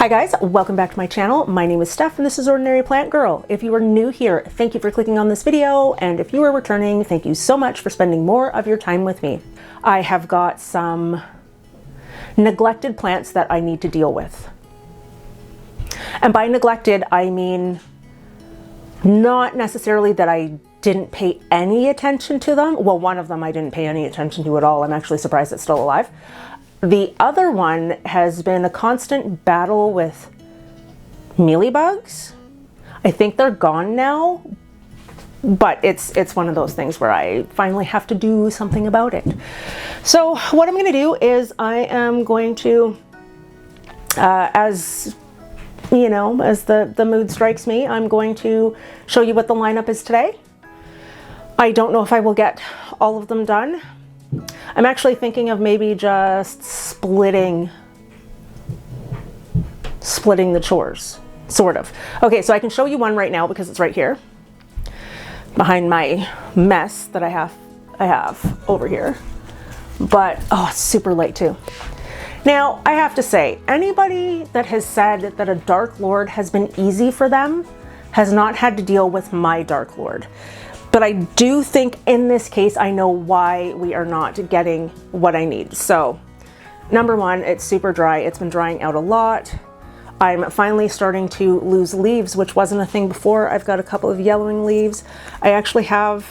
Hi guys, welcome back to my channel. My name is Steph and this is Ordinary Plant Girl. If you are new here, thank you for clicking on this video, and if you are returning, thank you so much for spending more of your time with me. I have got some neglected plants that I need to deal with. And by neglected, I mean not necessarily that I didn't pay any attention to them. Well, one of them I didn't pay any attention to at all. I'm actually surprised it's still alive. The other one has been a constant battle with mealybugs. I think they're gone now, but it's one of those things where I finally have to do something about it. So what I'm going to do is I am going to, as you know, as the mood strikes me, I'm going to show you what the lineup is today. I don't know if I will get all of them done. I'm actually thinking of maybe just splitting the chores, sort of. Okay, so I can show you one right now because it's right here behind my mess that I have over here. But oh, it's super light too. Now, I have to say, anybody that has said that a Dark Lord has been easy for them has not had to deal with my Dark Lord. But I do think in this case, I know why we are not getting what I need. So number one, it's super dry. It's been drying out a lot. I'm finally starting to lose leaves, which wasn't a thing before. I've got a couple of yellowing leaves. I actually have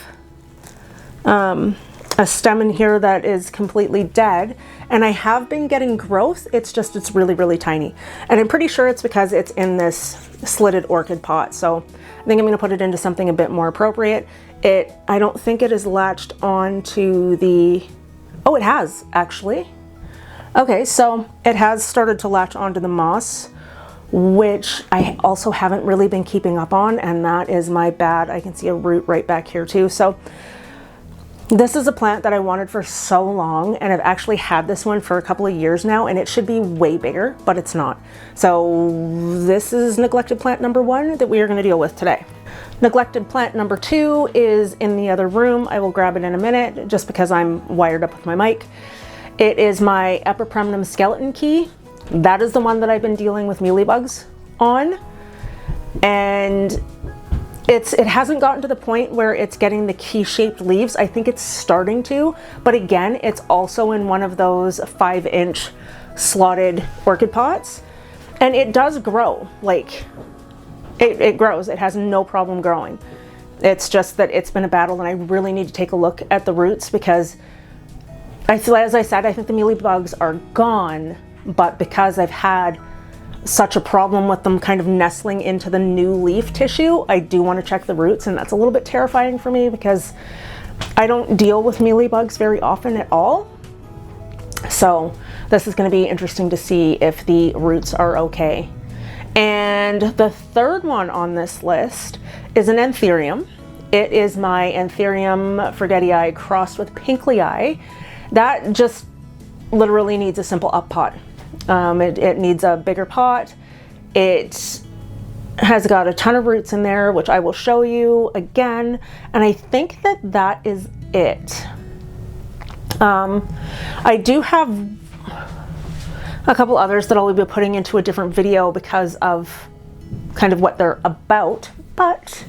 a stem in here that is completely dead, and I have been getting growth. It's just, it's really, really tiny. And I'm pretty sure it's because it's in this slitted orchid pot. So I think I'm gonna put it into something a bit more appropriate. I don't think it is latched onto the, oh, it has actually. Okay, so it has started to latch onto the moss, which I also haven't really been keeping up on, and that is my bad. I can see a root right back here too. So this is a plant that I wanted for so long, and I've actually had this one for a couple of years now, and it should be way bigger, but it's not. So this is neglected plant number one that we are going to deal with today. Neglected plant number two is in the other room. I will grab it in a minute just because I'm wired up with my mic. It is my Epipremnum skeleton key. That is the one that I've been dealing with mealybugs on, and it hasn't gotten to the point where it's getting the key-shaped leaves. I think it's starting to, but again, it's also in one of those 5-inch slotted orchid pots, and it does grow. Like it grows. It has no problem growing. It's just that it's been a battle, and I really need to take a look at the roots because I feel, as I said, I think the mealybugs are gone, but because I've had such a problem with them kind of nestling into the new leaf tissue, I do want to check the roots, and that's a little bit terrifying for me because I don't deal with mealybugs very often at all. So this is going to be interesting to see if the roots are okay. And the third one on this list is an anthurium. It is my Anthurium forgetii crossed with pinklei. That just literally needs a simple up pot. It needs a bigger pot. It has got a ton of roots in there, which I will show you again. And I think that that is it. I do have a couple others that I'll be putting into a different video because of kind of what they're about, but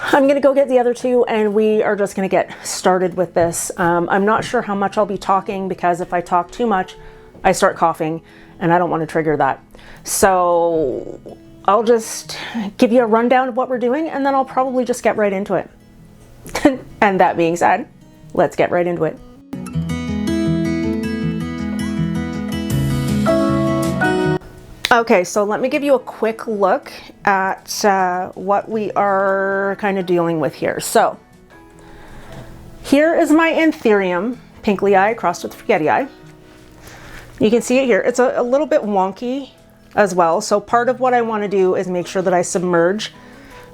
I'm gonna go get the other two and we are just gonna get started with this. I'm not sure how much I'll be talking because if I talk too much, I start coughing and I don't want to trigger that. So I'll just give you a rundown of what we're doing and then I'll probably just get right into it. And that being said, let's get right into it. Okay, so let me give you a quick look at what we are kind of dealing with here. So here is my Anthurium pinklei crossed with forgetii. You can see it here. It's a little bit wonky as well. So part of what I want to do is make sure that I submerge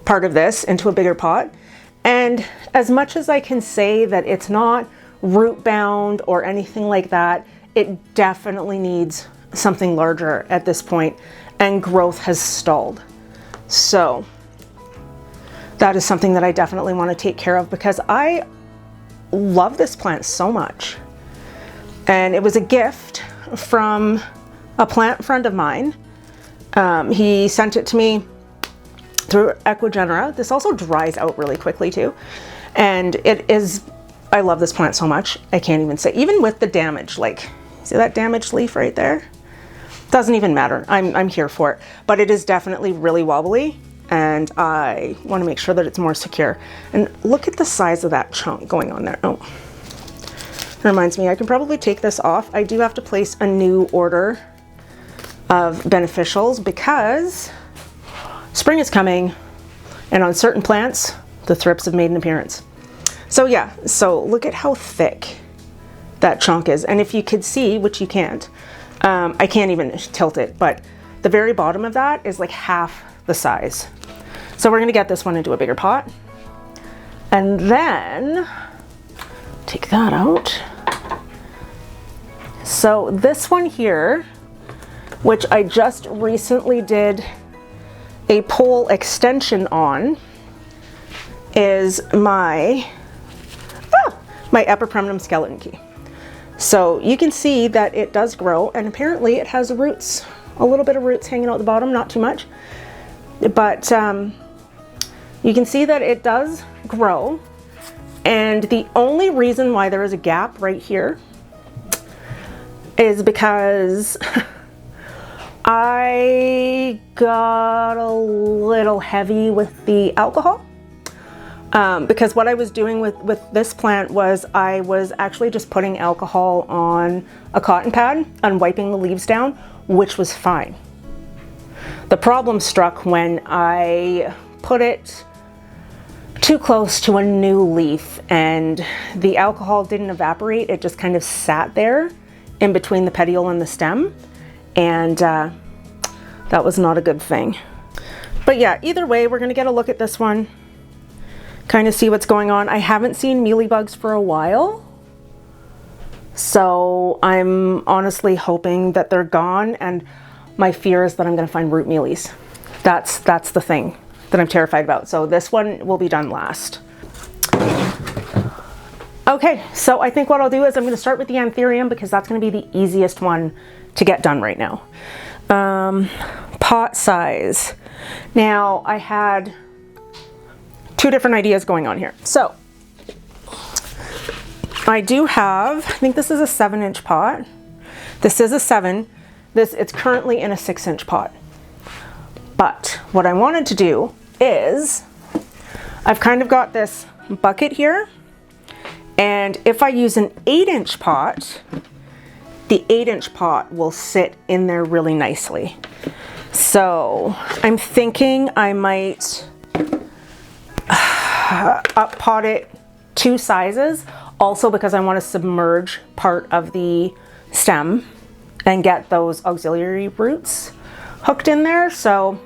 part of this into a bigger pot. And as much as I can say that it's not root bound or anything like that, it definitely needs something larger at this point, and growth has stalled. So that is something that I definitely want to take care of because I love this plant so much. And it was a gift from a plant friend of mine He sent it to me through Equigenera. This also dries out really quickly too. And it is, I love this plant so much. I can't even say, even with the damage, like, see that damaged leaf right there? Doesn't even matter. I'm here for it. But it is definitely really wobbly, and I want to make sure that it's more secure. And look at the size of that chunk going on there. Oh, it reminds me, I can probably take this off. I do have to place a new order of beneficials because spring is coming, and on certain plants, the thrips have made an appearance. So yeah, so look at how thick that chunk is. And if you could see, which you can't, I can't even tilt it, but the very bottom of that is like half the size. So we're gonna get this one into a bigger pot. And then take that out. So this one here, which I just recently did a pole extension on, is my Epipremnum skeleton key. So you can see that it does grow, and apparently it has roots, a little bit of roots hanging out the bottom, not too much. But you can see that it does grow, and the only reason why there is a gap right here is because I got a little heavy with the alcohol. Because what I was doing with this plant was I was actually just putting alcohol on a cotton pad and wiping the leaves down, which was fine. The problem struck when I put it too close to a new leaf and the alcohol didn't evaporate. It just kind of sat there in between the petiole and the stem, and that was not a good thing. But yeah, either way, we're gonna get a look at this one, kind of see what's going on. I haven't seen mealybugs for a while, so I'm honestly hoping that they're gone, and my fear is that I'm gonna find root mealies. That's the thing that I'm terrified about. So this one will be done last. Okay, so I think what I'll do is I'm gonna start with the anthurium because that's gonna be the easiest one to get done right now. Pot size. Now I had two different ideas going on here. So I do have, I think this is a 7-inch pot. This is a 7. It's currently in a 6-inch pot. But what I wanted to do is, I've kind of got this bucket here, and if I use an 8-inch pot, the 8-inch pot will sit in there really nicely. So I'm thinking I might up pot it 2 sizes, also because I want to submerge part of the stem and get those auxiliary roots hooked in there. So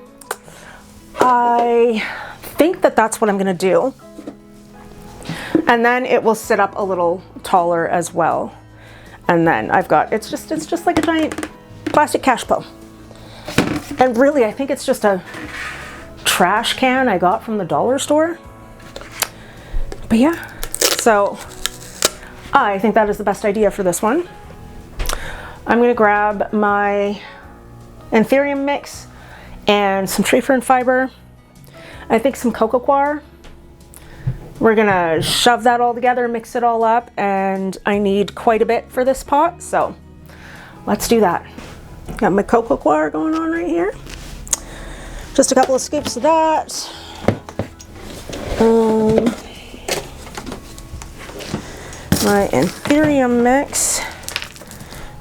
I think that that's what I'm going to do, and then it will sit up a little taller as well. And then I've got, it's just like a giant plastic cash bow, and really I think it's just a trash can I got from the dollar store. But yeah, so I think that is the best idea for this one. I'm gonna grab my anthurium mix and some tree fern fiber. I think some coco coir. We're gonna shove that all together, mix it all up, and I need quite a bit for this pot, so let's do that. Got my coco coir going on right here. Just a couple of scoops of that. My anthurium mix,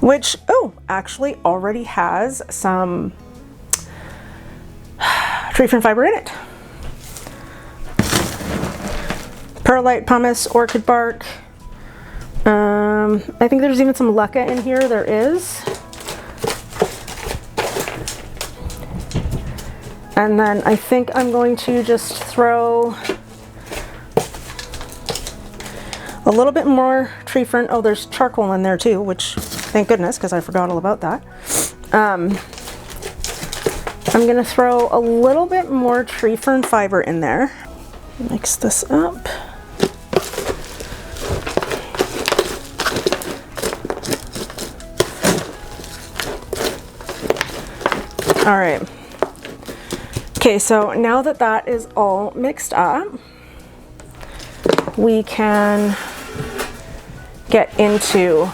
which, oh, actually already has some tree fern fiber in it. Perlite, pumice, orchid bark. I think there's even some leca in here. There is. And then I think I'm going to just throw a little bit more tree fern. Oh, there's charcoal in there too, which thank goodness, because I forgot all about that. I'm gonna throw a little bit more tree fern fiber in there. Mix this up. All right, Okay, so now that that is all mixed up, we can get into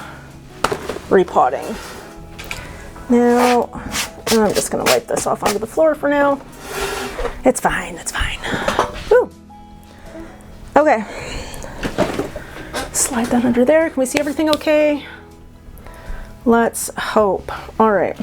repotting. Now, I'm just gonna wipe this off onto the floor for now. It's fine, it's fine. Woo. Okay. Slide that under there. Can we see everything okay? Let's hope. All right.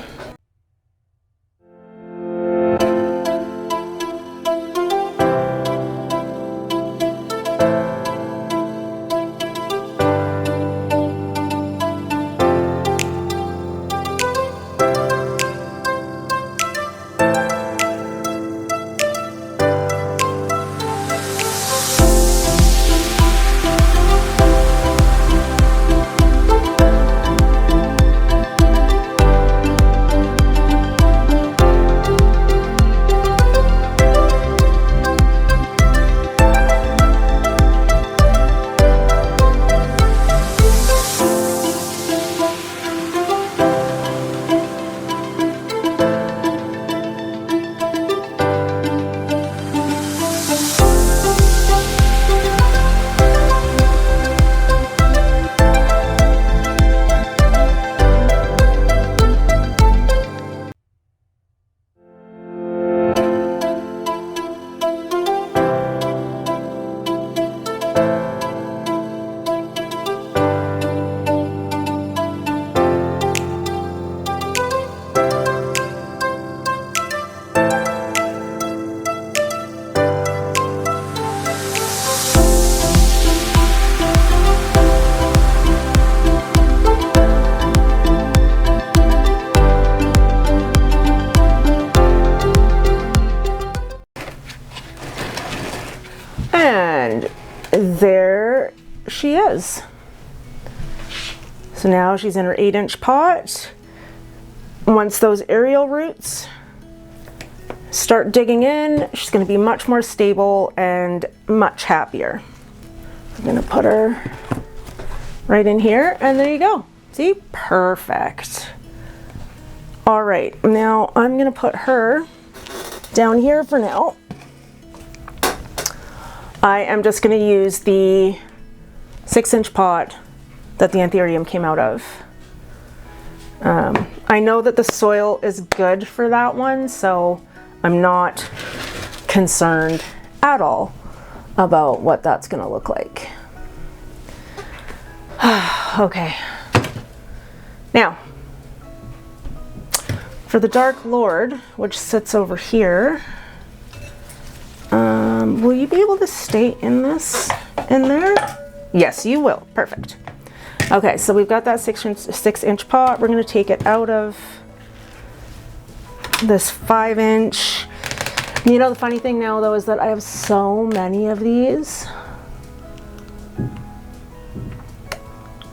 And there she is. So now she's in her 8-inch pot. Once those aerial roots start digging in, she's going to be much more stable and much happier. I'm going to put her right in here, and there you go. See? Perfect. All right, now I'm going to put her down here for now. I am just going to use the 6-inch pot that the anthurium came out of. I know that the soil is good for that one, so I'm not concerned at all about what that's going to look like. Okay. Now, for the Dark Lord, which sits over here, will you be able to stay in this, in there? Yes, you will. Perfect. Okay, so we've got that 6-inch pot. We're going to take it out of this 5-inch. You know, the funny thing now, though, is that I have so many of these.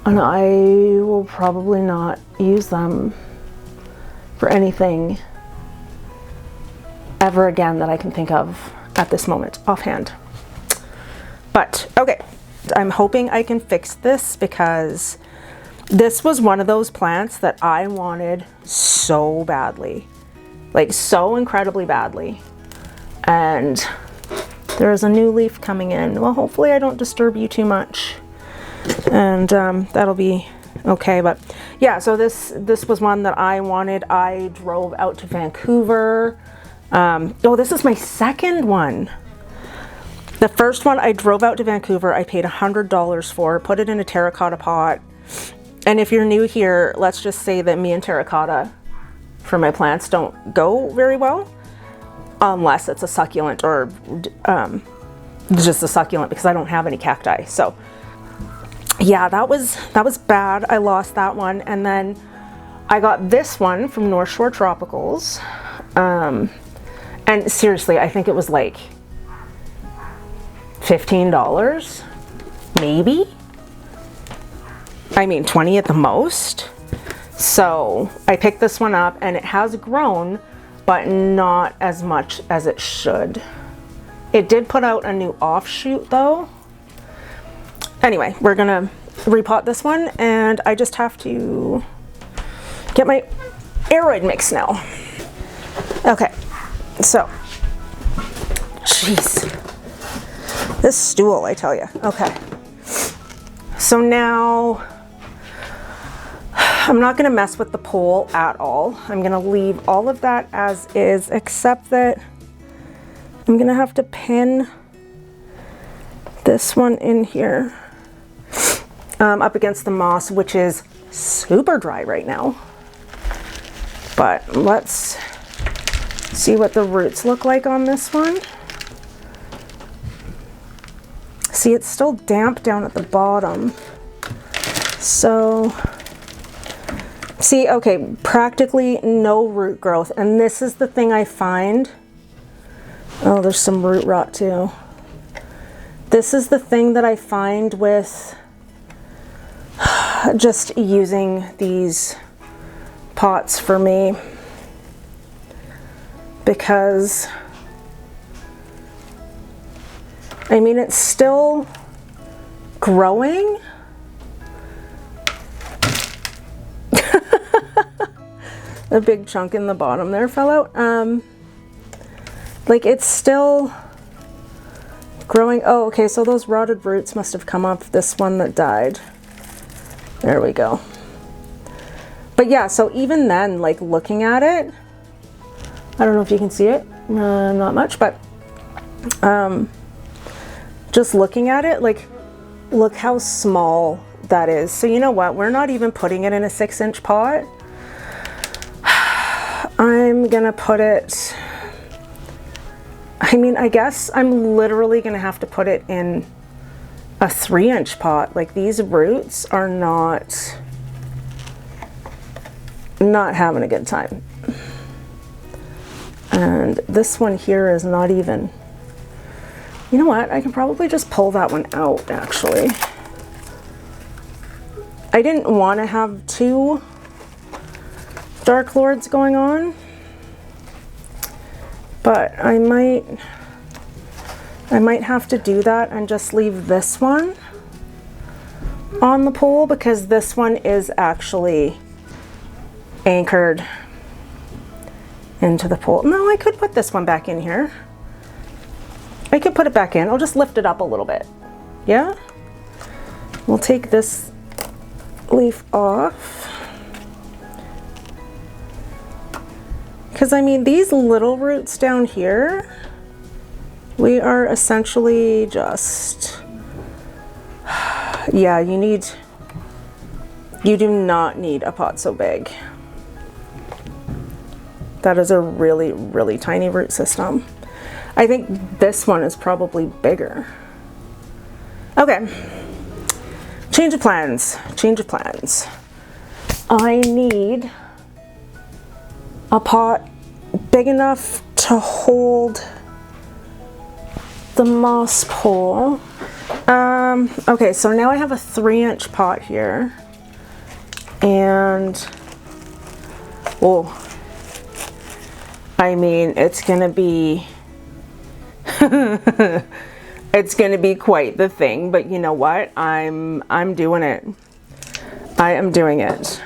And I will probably not use them for anything ever again that I can think of at this moment, offhand. But, okay. I'm hoping I can fix this because this was one of those plants that I wanted so badly. Like, so incredibly badly. And there's a new leaf coming in. Well, hopefully I don't disturb you too much. And that'll be okay. But yeah, so this was one that I wanted. I drove out to Vancouver. Oh, this is my second one. The first one I drove out to Vancouver, I paid $100 for, put it in a terracotta pot. And if you're new here, let's just say that me and terracotta for my plants don't go very well, unless it's a succulent or just a succulent, because I don't have any cacti. So yeah, that was bad. I lost that one. And then I got this one from North Shore Tropicals. And seriously, I think it was like $15, maybe. I mean, 20 at the most. So I picked this one up and it has grown, but not as much as it should. It did put out a new offshoot though. Anyway, we're gonna repot this one and I just have to get my aeroid mix now. Okay, so jeez. This stool, I tell you. Okay. So now I'm not going to mess with the pole at all. I'm going to leave all of that as is, except that I'm going to have to pin this one in here up against the moss, which is super dry right now. But let's see what the roots look like on this one. See, it's still damp down at the bottom. So, see, okay, practically no root growth. And this is the thing I find. Oh, there's some root rot too. This is the thing that I find with just using these pots for me, because I mean, it's still growing. A big chunk in the bottom there fell out. Like, it's still growing. Oh, okay, so those rotted roots must have come off this one that died. There we go. But yeah, so even then, like, looking at it, I don't know if you can see it, not much, but just looking at it, like, look how small that is. So you know what, we're not even putting it in a 6-inch pot. I'm gonna put it, I mean, I guess I'm literally gonna have to put it in a 3-inch pot. Like, these roots are not having a good time. And this one here is not even, you know what, I can probably just pull that one out, actually. I didn't want to have 2 Dark Lords going on, but I might have to do that and just leave this one on the pole, because this one is actually anchored into the pole. No, I could put this one back in here. I could put it back in. I'll just lift it up a little bit. Yeah? We'll take this leaf off. Because, I mean, these little roots down here, we are essentially just, yeah, you do not need a pot so big. That is a really, really tiny root system. I think this one is probably bigger. Okay, change of plans, change of plans. I need a pot big enough to hold the moss pole. Okay, so now I have a 3-inch pot here, and, oh, I mean, it's gonna be, it's gonna be quite the thing, but you know what? I'm doing it. I am doing it.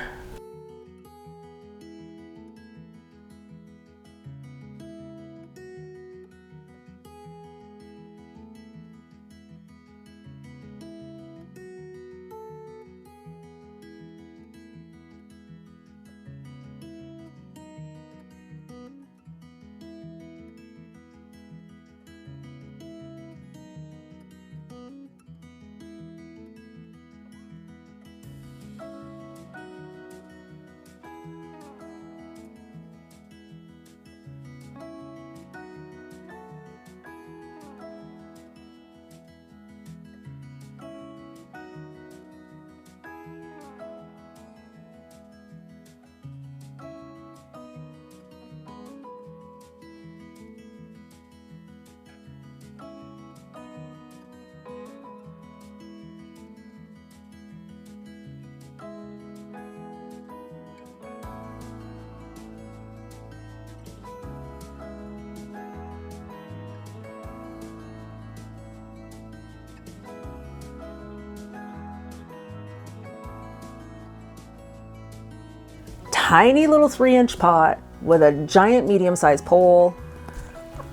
Tiny little 3-inch pot with a giant medium-sized pole.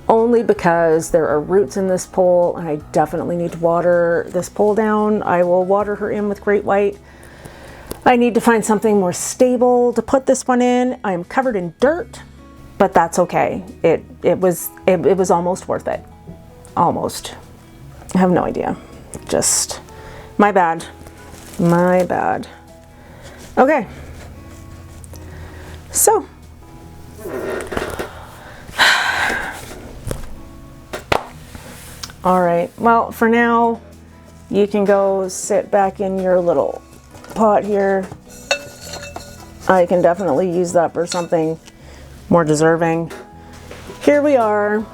only because there are roots in this pole and I definitely need to water this pole down. I will water her in with Great White. I need to find something more stable to put this one in. I'm covered in dirt, but that's okay. It was almost worth it. Almost. I have no idea. Just my bad. My bad. Okay. So all right, well, for now, you can go sit back in your little pot here. I can definitely use that for something more deserving. Here we are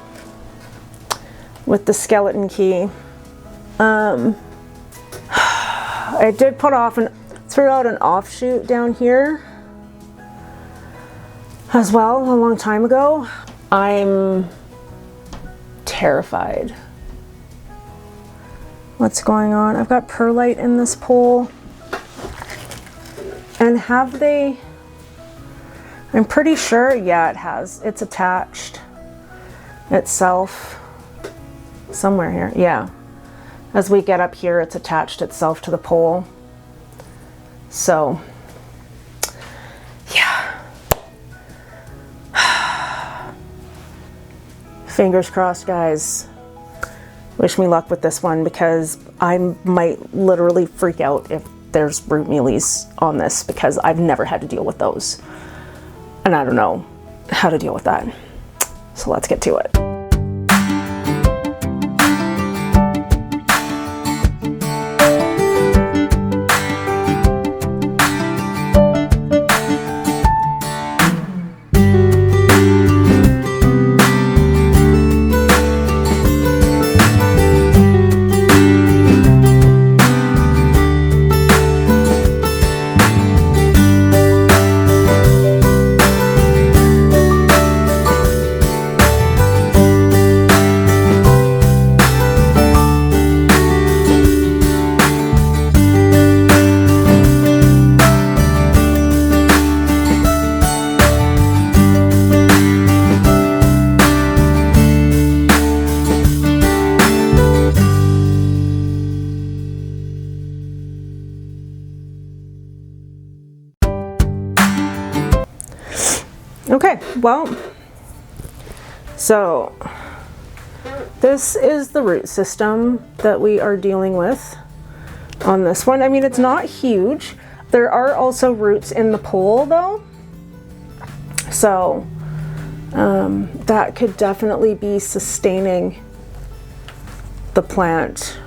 with the skeleton key. I did throw out an offshoot down here as well a long time ago. I'm terrified. What's going on? I've got perlite in this pole. And have they, I'm pretty sure, yeah, it has. It's attached itself somewhere here. Yeah. As we get up here, it's attached itself to the pole. So, yeah. Fingers crossed, guys. Wish me luck with this one, because I might literally freak out if there's root mealies on this, because I've never had to deal with those. And I don't know how to deal with that. So let's get to it. Okay, well, so this is the root system that we are dealing with on this one. I mean, it's not huge. There are also roots in the pole though. So that could definitely be sustaining the plant.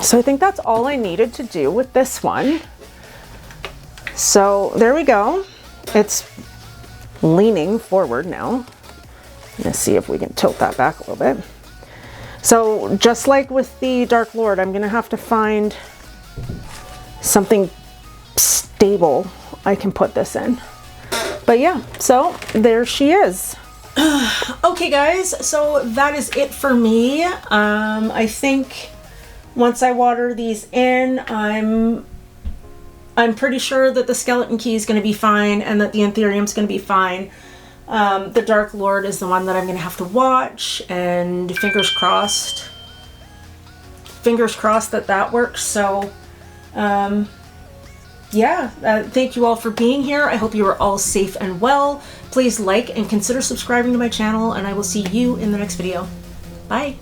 So I think that's all I needed to do with this one. So there we go. It's leaning forward now. Let's see if we can tilt that back a little bit. So just like with the Dark Lord, I'm gonna have to find something stable I can put this in. But yeah, so there she is. Okay guys, so that is it for me. I think once I water these in, I'm pretty sure that the skeleton key is going to be fine and that the Ethereum is going to be fine. The Dark Lord is the one that I'm going to have to watch, and fingers crossed that that works. So yeah, thank you all for being here. I hope you are all safe and well. Please like and consider subscribing to my channel, and I will see you in the next video. Bye.